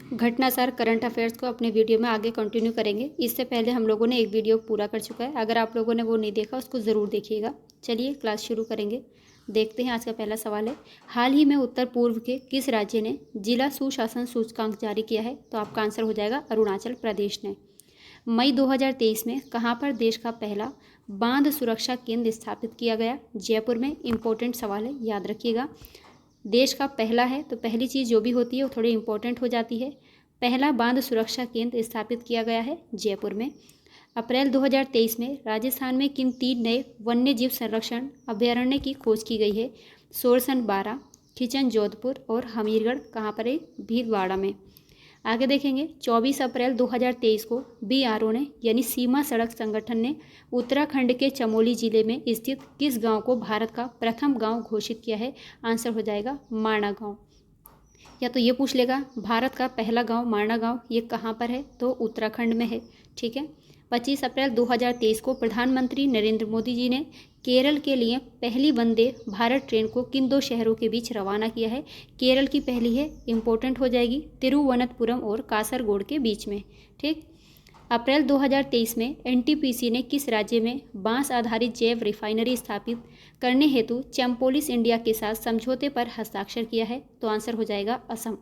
घटनासार current affairs को अपने video में आगे कंटिन्यू करेंगे। इससे पहले हम लोगों ने एक वीडियो पूरा कर चुका है, अगर आप लोगों ने वो नहीं देखा उसको ज़रूर देखिएगा। चलिए क्लास शुरू करेंगे। देखते हैं आज का पहला सवाल है, हाल ही में उत्तर पूर्व के किस राज्य ने जिला सुशासन सूचकांक जारी किया है? तो आपका आंसर हो जाएगा अरुणाचल प्रदेश ने। मई 2023 में कहाँ पर देश का पहला बांध सुरक्षा केंद्र स्थापित किया गया? जयपुर में। इंपॉर्टेंट सवाल है, याद रखिएगा। देश का पहला है तो पहली चीज़ जो भी होती है वो थोड़ी इंपॉर्टेंट हो जाती है। पहला बांध सुरक्षा केंद्र स्थापित किया गया है जयपुर में। अप्रैल 2023 में राजस्थान में किन 3 नए वन्य जीव संरक्षण अभ्यारण्य की खोज की गई है? सोरसन 12, खिचन जोधपुर और हमीरगढ़ कहाँ पर है? भीलवाड़ा में। आगे देखेंगे, 24 अप्रैल 2023 को बीआरओ ने यानी सीमा सड़क संगठन ने उत्तराखंड के चमोली जिले में स्थित किस गांव को भारत का प्रथम गांव घोषित किया है? आंसर हो जाएगा माणा गांव। या तो ये पूछ लेगा भारत का पहला गांव माणा गांव ये कहाँ पर है? तो उत्तराखंड में है। ठीक है। 25 अप्रैल 2023 को प्रधानमंत्री नरेंद्र मोदी जी ने केरल के लिए पहली वंदे भारत ट्रेन को किन 2 शहरों के बीच रवाना किया है? केरल की पहली है, इंपॉर्टेंट हो जाएगी, तिरुवनंतपुरम और कासरगोड के बीच में। ठीक। अप्रैल 2023 में एनटीपीसी ने किस राज्य में बांस आधारित जैव रिफाइनरी स्थापित करने हेतु चैम्पोलिस इंडिया के साथ समझौते पर हस्ताक्षर किया है? तो आंसर हो जाएगा असम।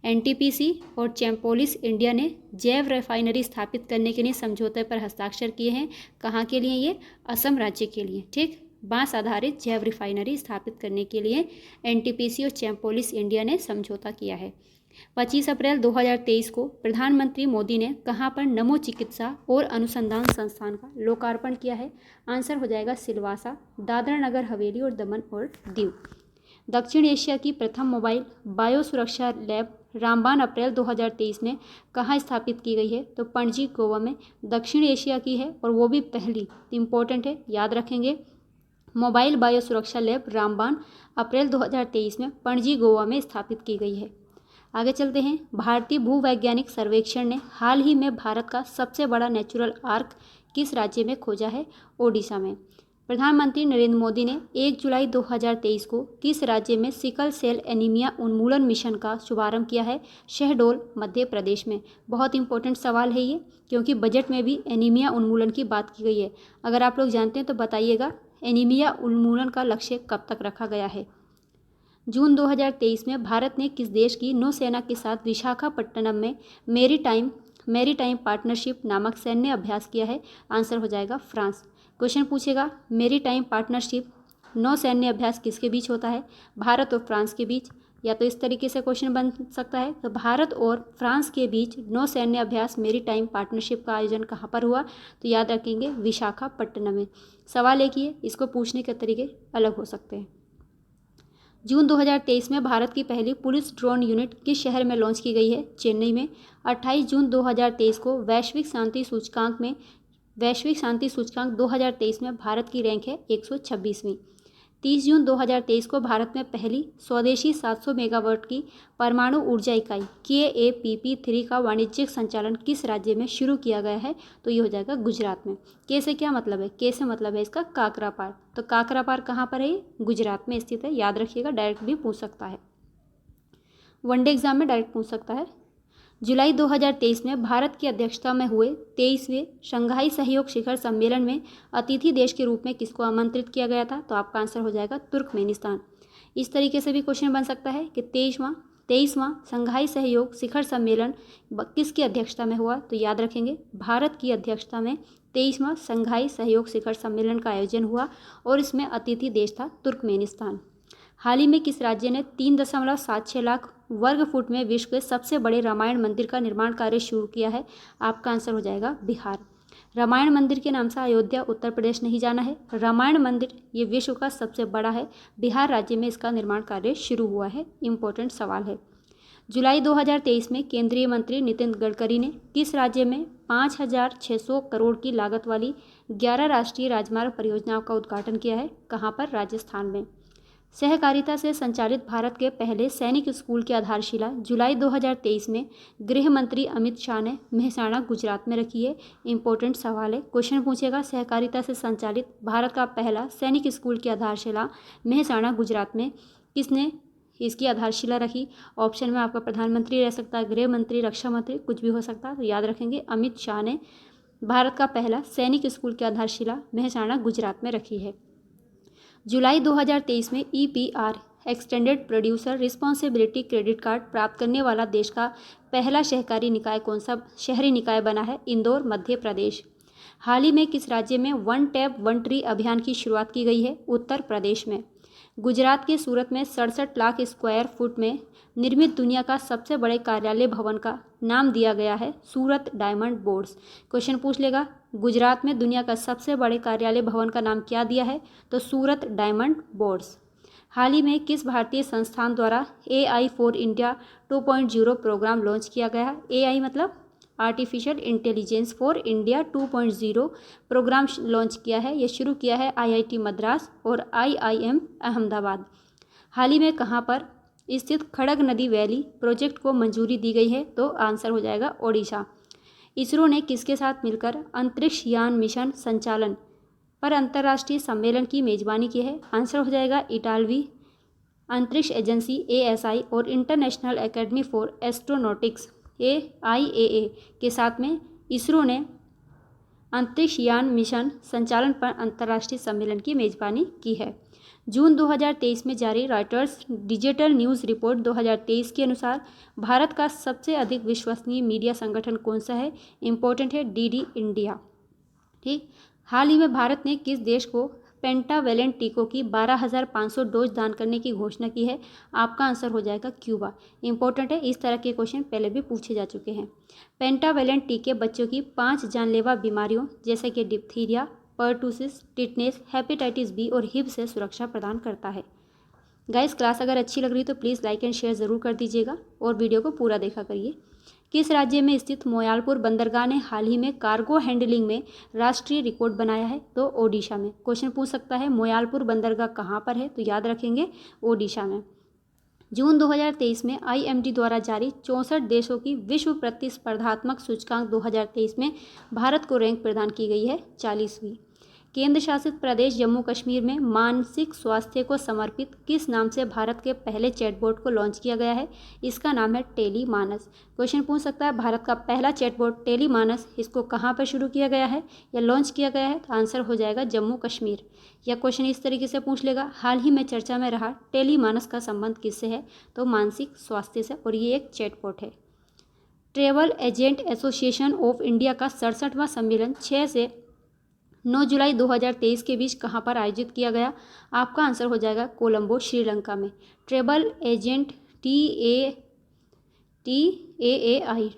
एनटीपीसी और चैम्पोलिस इंडिया ने जैव रिफाइनरी स्थापित करने के लिए समझौते पर हस्ताक्षर किए हैं। कहाँ के लिए? ये असम राज्य के लिए। ठीक। बांस आधारित जैव रिफाइनरी स्थापित करने के लिए एनटीपीसी और चैम्पोलिस इंडिया ने समझौता किया है। 25 अप्रैल 2023 को प्रधानमंत्री मोदी ने कहाँ पर नमो चिकित्सा और अनुसंधान संस्थान का लोकार्पण किया है? आंसर हो जाएगा सिलवासा, दादरा नगर हवेली और दमन और दीव। दक्षिण एशिया की प्रथम मोबाइल बायो सुरक्षा लैब रामबान अप्रैल 2023 में कहाँ स्थापित की गई है? तो पणजी गोवा में दक्षिण एशिया की है और वो भी पहली, इंपॉर्टेंट है, याद रखेंगे। मोबाइल बायो सुरक्षा लैब रामबान अप्रैल 2023 में पणजी गोवा में स्थापित की गई है। आगे चलते हैं। भारतीय भूवैज्ञानिक सर्वेक्षण ने हाल ही में भारत का सबसे बड़ा नेचुरल आर्क किस राज्य में खोजा है? ओडिशा में। प्रधानमंत्री नरेंद्र मोदी ने 1 जुलाई 2023 को किस राज्य में सिकल सेल एनीमिया उन्मूलन मिशन का शुभारंभ किया है? शहडोल मध्य प्रदेश में। बहुत इंपॉर्टेंट सवाल है ये, क्योंकि बजट में भी एनीमिया उन्मूलन की बात की गई है। अगर आप लोग जानते हैं तो बताइएगा, एनीमिया उन्मूलन का लक्ष्य कब तक रखा गया है? जून 2023 में भारत ने किस देश की नौसेना के साथ विशाखापट्टनम में मेरीटाइम पार्टनरशिप नामक सैन्य अभ्यास किया है? आंसर हो जाएगा फ्रांस। क्वेश्चन पूछेगा, मेरीटाइम पार्टनरशिप नौ सैन्य अभ्यास किसके बीच होता है? भारत और फ्रांस के बीच। या तो इस तरीके से क्वेश्चन बन सकता है, तो भारत और फ्रांस के बीच नौ सैन्य अभ्यास मेरीटाइम पार्टनरशिप का आयोजन कहाँ पर हुआ? तो याद रखेंगे विशाखापट्टनम में। सवाल एक ही है, इसको पूछने के तरीके अलग हो सकते हैं। जून 2023 में भारत की पहली पुलिस ड्रोन यूनिट किस शहर में लॉन्च की गई है? चेन्नई में। 28 जून 2023 को वैश्विक शांति सूचकांक 2023 में भारत की रैंक है 126वीं। 30 जून 2023 को भारत में पहली स्वदेशी 700 मेगावाट की परमाणु ऊर्जा इकाई KAPP3 का वाणिज्यिक संचालन किस राज्य में शुरू किया गया है? तो ये हो जाएगा गुजरात में। के से क्या मतलब है? के से मतलब है इसका काकरापार। तो काकरापार कहाँ पर है? गुजरात में स्थित है, याद रखिएगा, डायरेक्ट भी पूछ सकता है, वनडे एग्जाम में डायरेक्ट पूछ सकता है। जुलाई 2023 में भारत की अध्यक्षता में हुए 23वें शंघाई सहयोग शिखर सम्मेलन में अतिथि देश के रूप में किसको आमंत्रित किया गया था? तो आपका आंसर हो जाएगा तुर्कमेनिस्तान। इस तरीके से भी क्वेश्चन बन सकता है कि 23वां शंघाई सहयोग शिखर सम्मेलन किसकी अध्यक्षता में हुआ? तो याद रखेंगे भारत की अध्यक्षता में 23वां शंघाई सहयोग शिखर सम्मेलन का आयोजन हुआ और इसमें अतिथि देश था तुर्कमेनिस्तान। हाल ही में किस राज्य ने 3.76 लाख वर्ग फुट में विश्व के सबसे बड़े रामायण मंदिर का निर्माण कार्य शुरू किया है? आपका आंसर हो जाएगा बिहार। रामायण मंदिर के नाम से अयोध्या उत्तर प्रदेश नहीं जाना है, रामायण मंदिर ये विश्व का सबसे बड़ा है, बिहार राज्य में इसका निर्माण कार्य शुरू हुआ है। इंपॉर्टेंट सवाल है। जुलाई 2023 में केंद्रीय मंत्री नितिन गडकरी ने किस राज्य में 5,600 करोड़ की लागत वाली 11 राष्ट्रीय राजमार्ग परियोजनाओं का उद्घाटन किया है? कहाँ पर? राजस्थान में। सहकारिता से संचालित भारत के पहले सैनिक स्कूल की आधारशिला जुलाई 2023 में गृह मंत्री अमित शाह ने मेहसाणा गुजरात में रखी है। इंपॉर्टेंट सवाल है, क्वेश्चन पूछेगा, सहकारिता से संचालित भारत का पहला सैनिक स्कूल की आधारशिला मेहसाणा गुजरात में किसने इसकी आधारशिला रखी। ऑप्शन में आपका प्रधानमंत्री रह सकता है, गृह मंत्री, रक्षा मंत्री, कुछ भी हो सकता है, तो याद रखेंगे अमित शाह ने भारत का पहला सैनिक स्कूल की आधारशिला मेहसाणा गुजरात में रखी है। जुलाई 2023 में EPR extended producer responsibility credit card प्राप्त करने वाला देश का पहला शहरी निकाय कौन सा शहरी निकाय बना है? इंदौर, मध्य प्रदेश। हाल ही में किस राज्य में वन टैप वन ट्री अभियान की शुरुआत की गई है? उत्तर प्रदेश में। गुजरात के सूरत में 67 लाख स्क्वायर फुट में निर्मित दुनिया का सबसे बड़े कार्यालय भवन का नाम दिया गया है सूरत डायमंड बोर्ड्स। क्वेश्चन पूछ लेगा, गुजरात में दुनिया का सबसे बड़े कार्यालय भवन का नाम क्या दिया है? तो सूरत डायमंड बोर्ड्स। हाल ही में किस भारतीय संस्थान द्वारा AI for India 2.0 program launch किया गया है? AI मतलब artificial intelligence for India 2.0 program launch किया है। यह शुरू किया है IIT मद्रास और IIM अहमदाबाद। हाल ही में कहाँ पर स्थित खड़ग नदी वैली प्रोजेक्ट को मंजूरी दी गई है? तो आंसर हो जाएगा ओडिशा। इसरो ने किसके साथ मिलकर अंतरिक्ष यान मिशन संचालन पर अंतर्राष्ट्रीय सम्मेलन की मेजबानी की है? आंसर हो जाएगा इटालवी अंतरिक्ष एजेंसी ASI और international academy for astronautics AIAA के साथ में इसरो ने अंतरिक्ष यान मिशन संचालन पर अंतर्राष्ट्रीय सम्मेलन की मेजबानी की है। जून 2023 में जारी रॉयटर्स डिजिटल न्यूज़ रिपोर्ट 2023 के अनुसार भारत का सबसे अधिक विश्वसनीय मीडिया संगठन कौन सा है? इंपॉर्टेंट है DD इंडिया। ठीक। हाल ही में भारत ने किस देश को पेंटावेलेंट टीकों की 12,500 डोज दान करने की घोषणा की है? आपका आंसर हो जाएगा क्यूबा। इंपॉर्टेंट है, इस तरह के क्वेश्चन पहले भी पूछे जा चुके हैं। पेंटावेलेंट टीके बच्चों की 5 जानलेवा बीमारियों जैसे कि diphtheria, pertussis, tetanus, hepatitis B और HIV से सुरक्षा प्रदान करता है। गाइस, क्लास अगर अच्छी लग रही तो प्लीज़ लाइक एंड शेयर ज़रूर कर दीजिएगा और वीडियो को पूरा देखा करिए। किस राज्य में स्थित मोयालपुर बंदरगाह ने हाल ही में कार्गो हैंडलिंग में राष्ट्रीय रिकॉर्ड बनाया है? तो ओडिशा में। क्वेश्चन पूछ सकता है मोयालपुर बंदरगाह कहाँ पर है? तो याद रखेंगे ओडिशा में। जून 2023 में IMD द्वारा जारी 64 देशों की विश्व प्रतिस्पर्धात्मक सूचकांक 2023 में भारत को रैंक प्रदान की गई है 40वीं। केंद्र शासित प्रदेश जम्मू कश्मीर में मानसिक स्वास्थ्य को समर्पित किस नाम से भारत के पहले चैटबॉट को लॉन्च किया गया है? इसका नाम है टेली मानस। क्वेश्चन पूछ सकता है भारत का पहला चैटबॉट टेली मानस, इसको कहाँ पर शुरू किया गया है या लॉन्च किया गया है? तो आंसर हो जाएगा जम्मू कश्मीर। या क्वेश्चन इस तरीके से पूछ लेगा, हाल ही में चर्चा में रहा टेली मानस का संबंध किससे है? तो मानसिक स्वास्थ्य से, और ये एक चैटबॉट है। Travel agent association of India का 67वां सम्मेलन 6 से 9 जुलाई 2023 के बीच कहाँ पर आयोजित किया गया? आपका आंसर हो जाएगा कोलंबो, श्रीलंका में। ट्रैवल एजेंट TAAI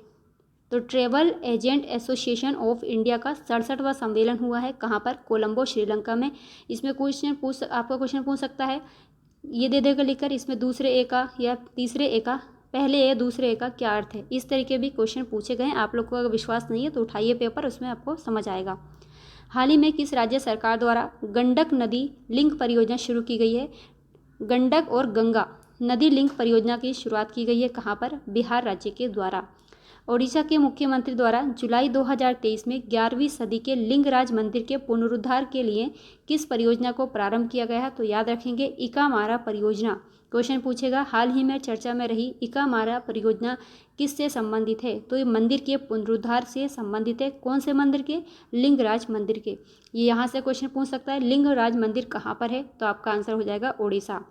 तो travel agent association of India का 67वां सम्मेलन हुआ है कहाँ पर? कोलंबो, श्रीलंका में। इसमें आपका क्वेश्चन पूछ सकता है, ये दे देगा लिखकर, इसमें दूसरे ए का या तीसरे ए का, पहले ए दूसरे ए का क्या अर्थ है? इस तरीके भी क्वेश्चन पूछे गए हैं। आप लोग को अगर विश्वास नहीं है तो उठाइए पेपर, उसमें आपको समझ आएगा। हाल ही में किस राज्य सरकार द्वारा गंडक नदी लिंक परियोजना शुरू की गई है? गंडक और गंगा नदी लिंक परियोजना की शुरुआत की गई है कहाँ पर? बिहार राज्य के द्वारा। ओडिशा के मुख्यमंत्री द्वारा जुलाई 2023 में 11वीं सदी के लिंगराज मंदिर के पुनरुद्धार के लिए किस परियोजना को प्रारंभ किया गया है? तो याद रखेंगे इकामारा परियोजना। क्वेश्चन पूछेगा, हाल ही में चर्चा में रही इकामारा परियोजना किससे संबंधित है? तो ये मंदिर के पुनरुद्धार से संबंधित है। कौन से मंदिर के? लिंगराज मंदिर के। ये यहाँ से क्वेश्चन पूछ सकता है, लिंगराज मंदिर कहाँ पर है? तो आपका आंसर हो जाएगा ओडिशा।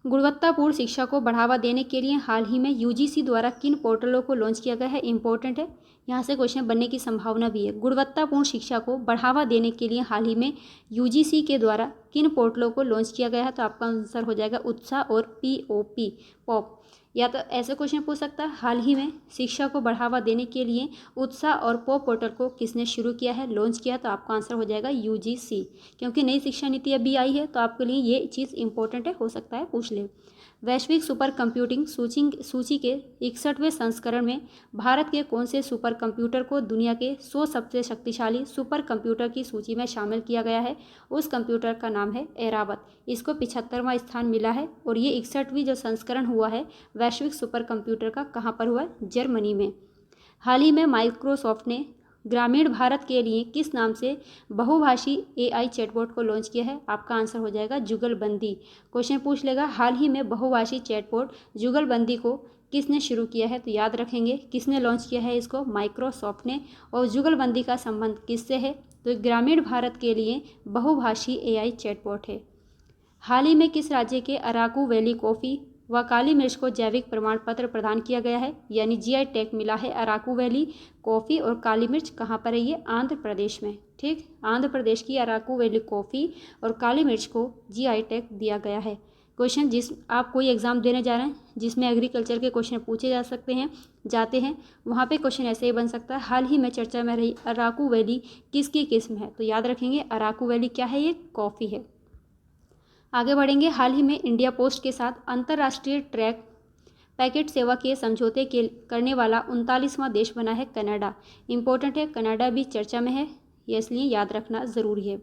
गुणवत्तापूर्ण शिक्षा को बढ़ावा देने के लिए हाल ही में UGC द्वारा किन पोर्टलों को लॉन्च किया गया है? इंपॉर्टेंट है, यहाँ से क्वेश्चन बनने की संभावना भी है। गुणवत्तापूर्ण शिक्षा को बढ़ावा देने के लिए हाल ही में UGC के द्वारा किन पोर्टलों को लॉन्च किया गया है? तो आपका आंसर हो जाएगा उत्साह और POP। या तो ऐसे क्वेश्चन पूछ सकता है, हाल ही में शिक्षा को बढ़ावा देने के लिए उत्साह और पॉप पोर्टल को किसने शुरू किया है, लॉन्च किया? तो आपका आंसर हो जाएगा UGC। क्योंकि नई शिक्षा नीति अभी आई है तो आपके लिए ये चीज़ इंपॉर्टेंट है, हो सकता है पूछ ले। वैश्विक सुपर कंप्यूटिंग सूची के 61वें संस्करण में भारत के कौन से सुपर कंप्यूटर को दुनिया के 100 सबसे शक्तिशाली सुपर कंप्यूटर की सूची में शामिल किया गया है? उस कंप्यूटर का नाम है एरावत। इसको 75वां स्थान मिला है और ये 61वीं जो संस्करण हुआ है वैश्विक सुपर कंप्यूटर का कहाँ पर हुआ है? जर्मनी में। हाल ही में माइक्रोसॉफ्ट ने ग्रामीण भारत के लिए किस नाम से बहुभाषी AI चैटबॉट को लॉन्च किया है? आपका आंसर हो जाएगा जुगलबंदी। क्वेश्चन पूछ लेगा हाल ही में बहुभाषी चैटबॉट जुगलबंदी को किसने शुरू किया है? तो याद रखेंगे किसने लॉन्च किया है इसको? माइक्रोसॉफ्ट ने। और जुगलबंदी का संबंध किससे है? तो ग्रामीण भारत के लिए बहुभाषी AI चैटबॉट है। हाल ही में किस राज्य के अराकू वैली कॉफ़ी व काली मिर्च को जैविक प्रमाण पत्र प्रदान किया गया है? यानी GI टैग मिला है अराकू वैली कॉफ़ी और काली मिर्च। कहाँ पर है ये? आंध्र प्रदेश में। ठीक, आंध्र प्रदेश की अराकू वैली कॉफ़ी और काली मिर्च को GI टैग दिया गया है। क्वेश्चन जिस आप कोई एग्जाम देने जा रहे हैं जिसमें एग्रीकल्चर के क्वेश्चन पूछे जा सकते हैं जाते हैं, वहाँ पे क्वेश्चन ऐसे ही बन सकता है, हाल ही में चर्चा में रही अराकू वैली किसकी किस्म है? तो याद रखेंगे अराकू वैली क्या है? ये कॉफ़ी है। आगे बढ़ेंगे। हाल ही में इंडिया पोस्ट के साथ अंतर्राष्ट्रीय ट्रैक पैकेट सेवा के समझौते के करने वाला 39वां देश बना है कनाडा। इंपॉर्टेंट है, कनाडा भी चर्चा में है, ये इसलिए याद रखना ज़रूरी है।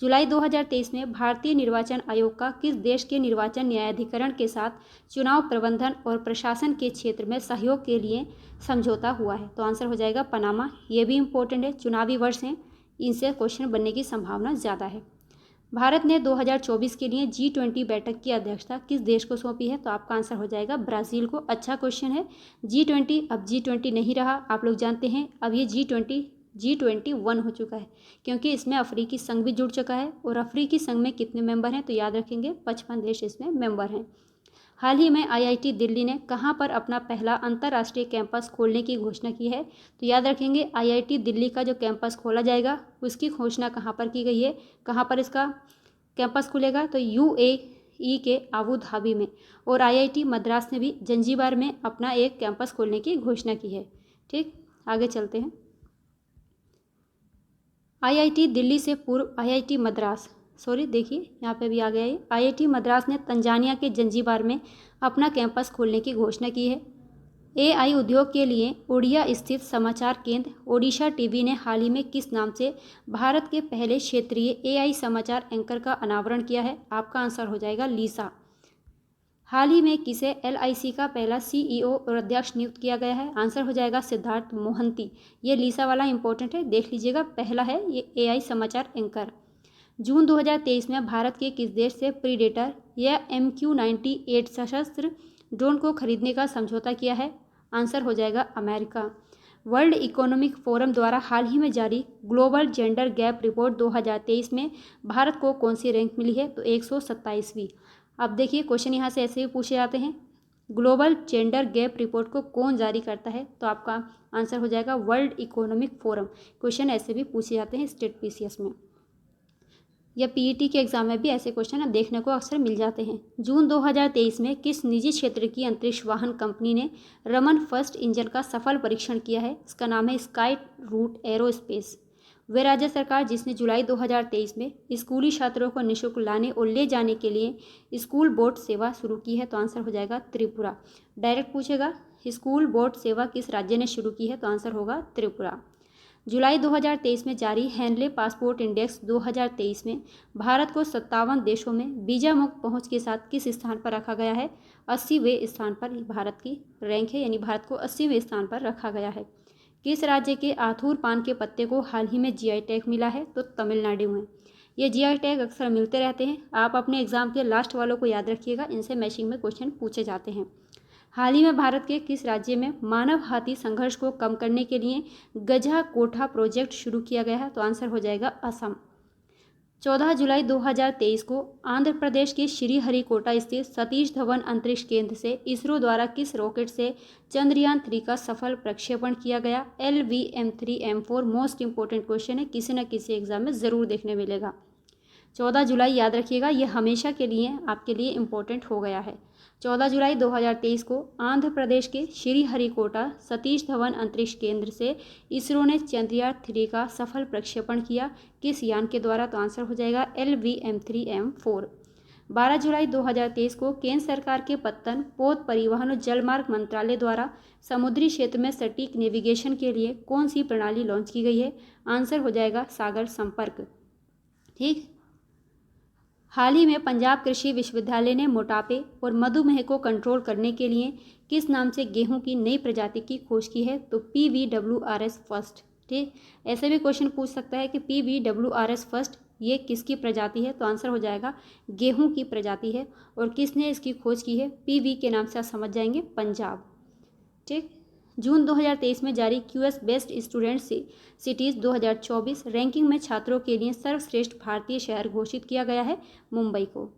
जुलाई 2023 में भारतीय निर्वाचन आयोग का किस देश के निर्वाचन न्यायाधिकरण के साथ चुनाव प्रबंधन और प्रशासन के क्षेत्र में सहयोग के लिए समझौता हुआ है? तो आंसर हो जाएगा पनामा। ये भी इंपॉर्टेंट है, चुनावी वर्ष हैं, इनसे क्वेश्चन बनने की संभावना ज़्यादा है। भारत ने 2024 के लिए G20 बैठक की अध्यक्षता किस देश को सौंपी है? तो आपका आंसर हो जाएगा ब्राज़ील को। अच्छा क्वेश्चन है। G20 अब G20 नहीं रहा, आप लोग जानते हैं, अब ये G21 हो चुका है, क्योंकि इसमें अफ्रीकी संघ भी जुड़ चुका है। और अफ्रीकी संघ में कितने मेंबर हैं? तो याद रखेंगे 55 देश इसमें मेंबर हैं। हाल ही में IIT दिल्ली ने कहाँ पर अपना पहला अंतर्राष्ट्रीय कैंपस खोलने की घोषणा की है? तो याद रखेंगे IIT दिल्ली का जो कैंपस खोला जाएगा उसकी घोषणा कहाँ पर की गई है? कहाँ पर इसका कैंपस खुलेगा? तो UAE के आबू धाबी में। और IIT मद्रास ने भी जंजीबार में अपना एक कैंपस खोलने की घोषणा की है। ठीक, आगे चलते हैं। IIT दिल्ली से पूर्व IIT मद्रास, देखिए यहाँ पे भी आ गया ये, IIT मद्रास ने तंजानिया के जंजीबार में अपना कैंपस खोलने की घोषणा की है। AI उद्योग के लिए ओडिया स्थित समाचार केंद्र ओडिशा टीवी ने हाल ही में किस नाम से भारत के पहले क्षेत्रीय AI समाचार एंकर का अनावरण किया है? आपका आंसर हो जाएगा लीसा। हाल ही में किसे LIC का पहला CEO और अध्यक्ष नियुक्त किया गया है? आंसर हो जाएगा सिद्धार्थ मोहंती। ये लीसा वाला इंपॉर्टेंट है, देख लीजिएगा, पहला है ये AI समाचार एंकर। जून 2023 में भारत के किस देश से प्रीडेटर या MQ-98 सशस्त्र ड्रोन को खरीदने का समझौता किया है? आंसर हो जाएगा अमेरिका। वर्ल्ड इकोनॉमिक फोरम द्वारा हाल ही में जारी ग्लोबल जेंडर गैप रिपोर्ट 2023 में भारत को कौन सी रैंक मिली है? तो 127वीं। अब देखिए क्वेश्चन यहाँ से ऐसे ही पूछे जाते हैं, ग्लोबल जेंडर गैप रिपोर्ट को कौन जारी करता है? तो आपका आंसर हो जाएगा वर्ल्ड इकोनॉमिक फोरम। क्वेश्चन ऐसे भी पूछे जाते हैं स्टेट PCS में या PET के एग्जाम में भी ऐसे क्वेश्चन अब देखने को अक्सर मिल जाते हैं। जून 2023 में किस निजी क्षेत्र की अंतरिक्ष वाहन कंपनी ने रमन फर्स्ट इंजन का सफल परीक्षण किया है? इसका नाम है स्काई रूट एरोस्पेस। वे राज्य सरकार जिसने जुलाई 2023 में स्कूली छात्रों को निःशुल्क लाने और ले जाने के लिए स्कूल बोट सेवा शुरू की है? तो आंसर हो जाएगा त्रिपुरा। डायरेक्ट पूछेगा स्कूल बोट सेवा किस राज्य ने शुरू की है? तो आंसर होगा त्रिपुरा। जुलाई 2023 में जारी हैंडले पासपोर्ट इंडेक्स 2023 में भारत को 57 देशों में वीजा मुक्त पहुंच के साथ किस स्थान पर रखा गया है? 80वें स्थान पर भारत की रैंक है, यानी भारत को 80वें स्थान पर रखा गया है। किस राज्य के आथूर पान के पत्ते को हाल ही में GI टैग मिला है? तो तमिलनाडु में। ये GI टैग अक्सर मिलते रहते हैं, आप अपने एग्जाम के लास्ट वालों को याद रखिएगा, इनसे मैचिंग में क्वेश्चन पूछे जाते हैं। हाल ही में भारत के किस राज्य में मानव हाथी संघर्ष को कम करने के लिए गजा कोठा प्रोजेक्ट शुरू किया गया है? तो आंसर हो जाएगा असम। 14 जुलाई 2023 को आंध्र प्रदेश के श्रीहरिकोटा स्थित सतीश धवन अंतरिक्ष केंद्र से इसरो द्वारा किस रॉकेट से चंद्रयान 3 का सफल प्रक्षेपण किया गया? LVM-3M4 मोस्ट इंपॉर्टेंट क्वेश्चन है, किसी न किसी एग्जाम में ज़रूर देखने मिलेगा। 14 जुलाई याद रखिएगा, ये हमेशा के लिए आपके लिए इम्पोर्टेंट हो गया है। 14 जुलाई 2023 को आंध्र प्रदेश के श्रीहरिकोटा सतीश धवन अंतरिक्ष केंद्र से इसरो ने चंद्रयान 3 का सफल प्रक्षेपण किया, किस यान के द्वारा? तो आंसर हो जाएगा LVM-3M4। 12 जुलाई 2023 को केंद्र सरकार के पत्तन पोत परिवहन और जलमार्ग मंत्रालय द्वारा समुद्री क्षेत्र में सटीक नेविगेशन के लिए कौन सी प्रणाली लॉन्च की गई है? आंसर हो जाएगा सागर संपर्क। ठीक, हाल ही में पंजाब कृषि विश्वविद्यालय ने मोटापे और मधुमेह को कंट्रोल करने के लिए किस नाम से गेहूं की नई प्रजाति की खोज की है? तो PVWRS फर्स्ट। ठीक, ऐसे भी क्वेश्चन पूछ सकता है कि PVWRS फर्स्ट ये किसकी प्रजाति है, तो आंसर हो जाएगा गेहूं की प्रजाति है। और किसने इसकी खोज की है, PV के नाम से आप समझ जाएंगे, पंजाब। ठीक, जून 2023 में जारी QS best student cities 2024 ranking में छात्रों के लिए सर्वश्रेष्ठ भारतीय शहर घोषित किया गया है मुंबई को।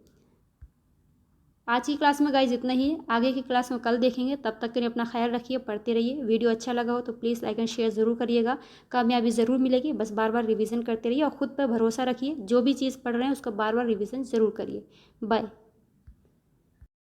आज की क्लास में गाइज इतना ही है, आगे की क्लास में कल देखेंगे। तब तक के लिए अपना ख्याल रखिए, पढ़ते रहिए। वीडियो अच्छा लगा हो तो प्लीज़ लाइक एंड शेयर ज़रूर करिएगा। कामयाबी ज़रूर मिलेगी, बस बार बार रिवीजन करते रहिए और खुद पर भरोसा रखिए। जो भी चीज़ पढ़ रहे हैं उसका बार बार रिवीजन ज़रूर करिए। बाय।